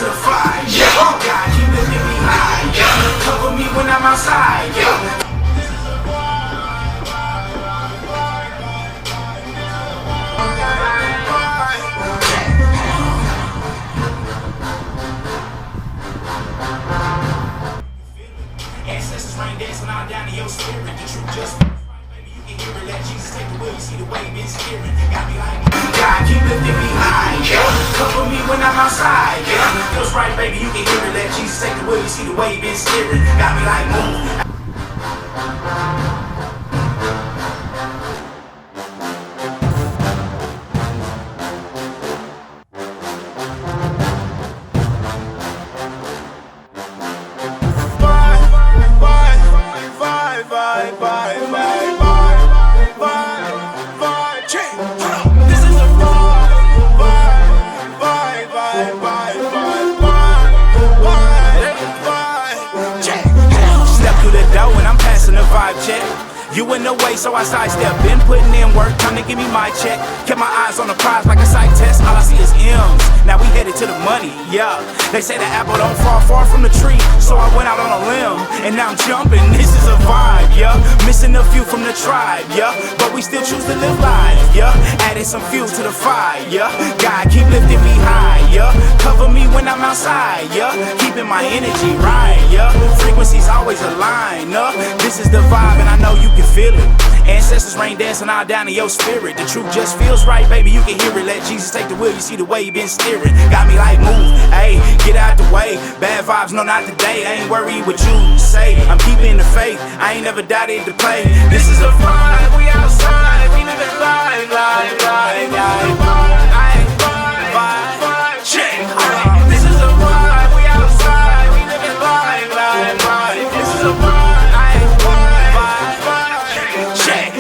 to the fire, yeah. God keep lifting me high, yeah. Cover me when I'm outside, yeah. Ancestors rain dancing all down in your spirit. The truth just baby, you can hear it. Let Jesus take the wheel. You see the way been steering. Got me like God keep lifting me high, yeah. Cover me when I'm outside, yeah. Feels right, baby, you can hear it. Let Jesus take the wheel. You see the way been steering. Got me like move. When I'm passing the vibe check, you in the way, so I sidestep. Been putting in work, time to give me my check. Kept my eyes on the prize like a psych test. All I see is M's. Now we headed to the money, yeah. They say the apple don't fall far from the tree, so I went out on a limb, and now I'm jumping. This is a vibe, yeah. Missing a few from the tribe, yeah. But we still choose to live life, yeah. Adding some fuel to the fire, yeah. God keep lifting me high, yeah. Cover me when I'm outside, yeah. Keeping my energy right, yeah. Frequencies always align, This is the vibe, and I know you can feel it. Ancestors rain dancing all down in your spirit. The truth just feels right, baby, you can hear it. Let Jesus take the wheel, you see the way he been steering. Got me like move, ayy, get out the way. Bad vibes, no not today. I ain't worried what you say. I'm keeping the faith, I ain't never doubted to play. This is a vibe, we outside. We living life, life, life, life. Vibe, check. This is a vibe, we outside. We living life, life, life. This is a vibe. Check.